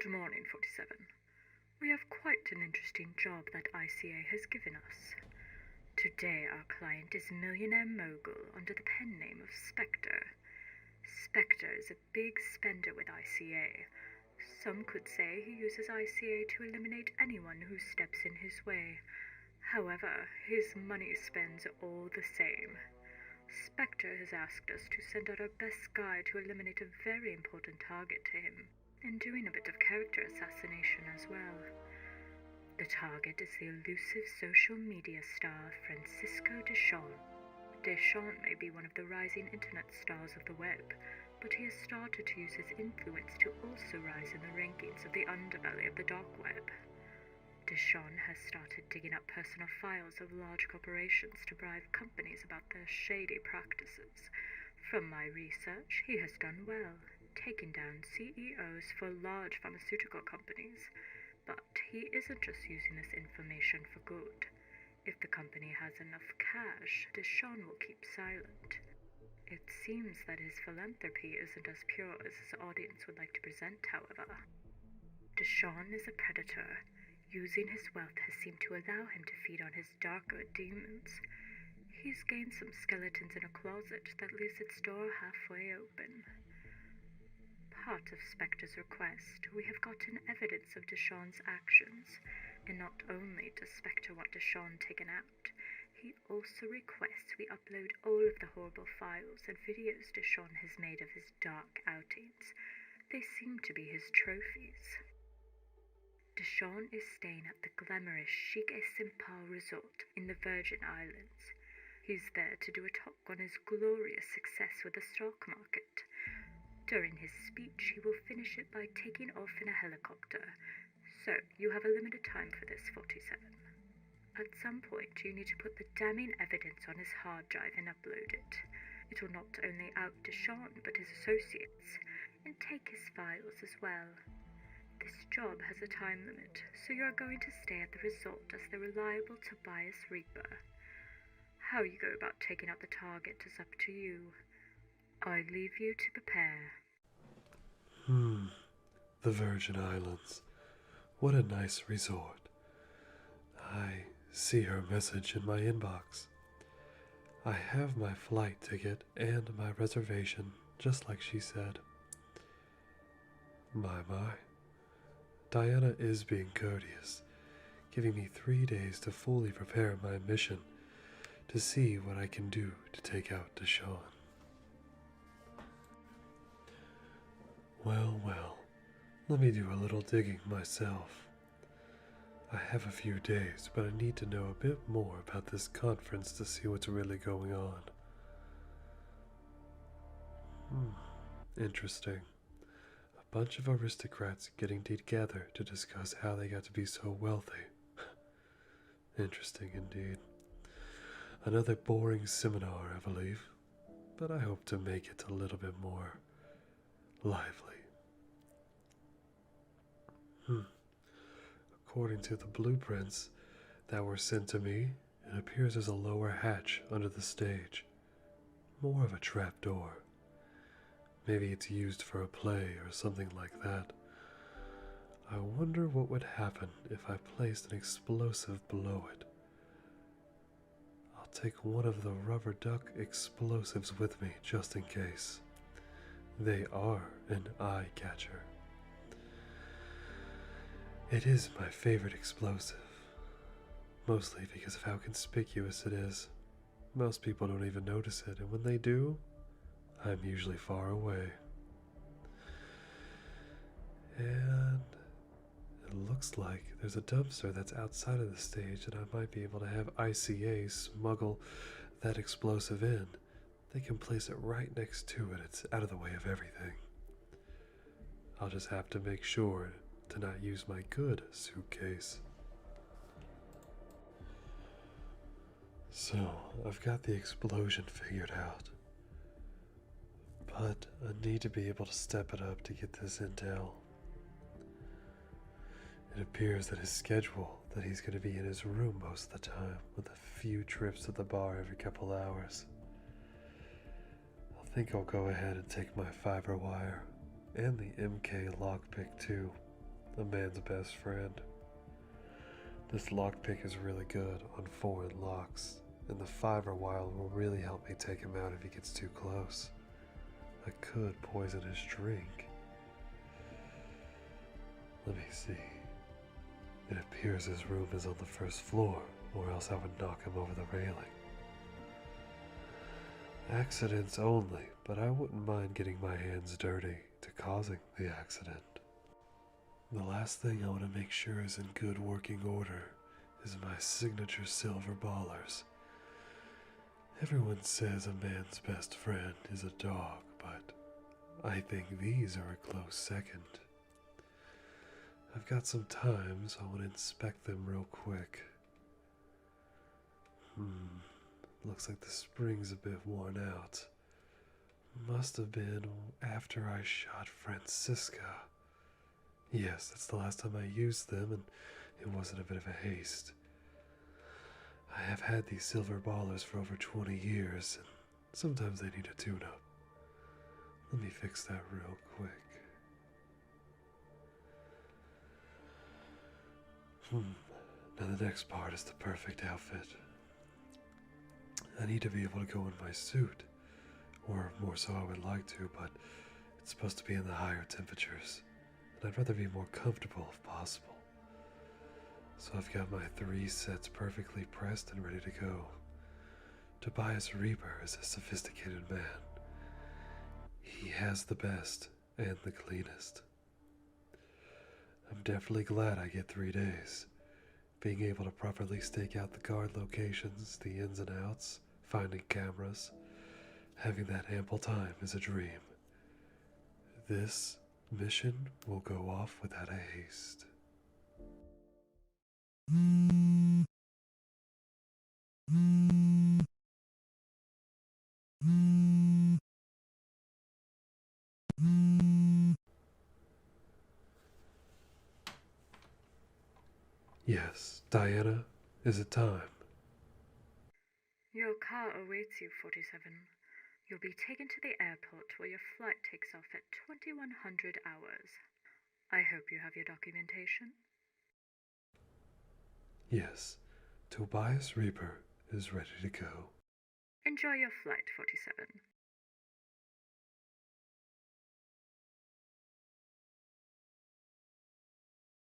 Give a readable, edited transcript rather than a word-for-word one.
Good morning, 47. We have quite an interesting job that ICA has given us. Today our client is millionaire mogul under the pen name of Spectre. Spectre is a big spender with ICA. Some could say he uses ICA to eliminate anyone who steps in his way. However, his money spends all the same. Spectre has asked us to send out our best guy to eliminate a very important target to him, and doing a bit of character assassination as well. The target is the elusive social media star Francisco Deschamps. Deschamps may be one of the rising internet stars of the web, but he has started to use his influence to also rise in the rankings of the underbelly of the dark web. Deschamps has started digging up personal files of large corporations to bribe companies about their shady practices. From my research, he has done well, taking down CEOs for large pharmaceutical companies. But he isn't just using this information for good. If the company has enough cash, Deschamps will keep silent. It seems that his philanthropy isn't as pure as his audience would like to present, however. Deschamps is a predator. Using his wealth has seemed to allow him to feed on his darker demons. He's gained some skeletons in a closet that leaves its door halfway open. Part of Spectre's request, we have gotten evidence of Deschamps' actions, and not only does Spectre want Deschamps taken out, he also requests we upload all of the horrible files and videos Deschamps has made of his dark outings. They seem to be his trophies. Deschamps is staying at the glamorous Chic et Simple resort in the Virgin Islands. He's there to do a talk on his glorious success with the stock market. During his speech, he will finish it by taking off in a helicopter. So, you have a limited time for this, 47. At some point, you need to put the damning evidence on his hard drive and upload it. It will not only out Deschamps, but his associates, and take his files as well. This job has a time limit, so you are going to stay at the resort as the reliable Tobias Reaper. How you go about taking out the target is up to you. I leave you to prepare. The Virgin Islands. What a nice resort. I see her message in my inbox. I have my flight ticket and my reservation, just like she said. My. Diana is being courteous, giving me 3 days to fully prepare my mission, to see what I can do to take out Deschamps. Well, let me do a little digging myself. I have a few days, but I need to know a bit more about this conference to see what's really going on. Interesting. A bunch of aristocrats getting together to discuss how they got to be so wealthy. Interesting indeed. Another boring seminar, I believe, but I hope to make it a little bit more lively. According to the blueprints that were sent to me, it appears there's a lower hatch under the stage. More of a trapdoor. Maybe it's used for a play or something like that. I wonder what would happen if I placed an explosive below it. I'll take one of the rubber duck explosives with me just in case. They are an eye catcher. It is my favorite explosive, mostly because of how conspicuous it is. Most people don't even notice it, and when they do, I'm usually far away. And it looks like there's a dumpster that's outside of the stage that I might be able to have ICA smuggle that explosive in. They can place it right next to it. It's out of the way of everything. I'll just have to make sure to not use my good suitcase. So, I've got the explosion figured out. But I need to be able to step it up to get this intel. It appears that his schedule, that he's going to be in his room most of the time, with a few trips to the bar every couple hours. I think I'll go ahead and take my fiber wire and the MK lockpick too. a man's best friend. This lockpick is really good on foreign locks, and the fiber wire will really help me take him out if he gets too close. I could poison his drink. Let me see. It appears his room is on the first floor, or else I would knock him over the railing. Accidents only, but I wouldn't mind getting my hands dirty to causing the accident. The last thing I want to make sure is in good working order is my signature silver ballers. Everyone says a man's best friend is a dog, but I think these are a close second. I've got some time, so I want to inspect them real quick. Looks like the spring's a bit worn out. Must have been after I shot Francisca. Yes, that's the last time I used them, and it wasn't a bit of a haste. I have had these silver ballers for over 20 years, and sometimes they need a tune-up. Let me fix that real quick. Now the next part is the perfect outfit. I need to be able to go in my suit, or more so I would like to, but it's supposed to be in the higher temperatures, and I'd rather be more comfortable if possible. So I've got my 3 sets perfectly pressed and ready to go. Tobias Reaper is a sophisticated man. He has the best and the cleanest. I'm definitely glad I get 3 days. Being able to properly stake out the guard locations, the ins and outs, finding cameras, having that ample time is a dream. This mission will go off without a haste. Yes, Diana, is it time? Your car awaits you, 47. You'll be taken to the airport where your flight takes off at 2100 hours. I hope you have your documentation. Yes, Tobias Reaper is ready to go. Enjoy your flight, 47.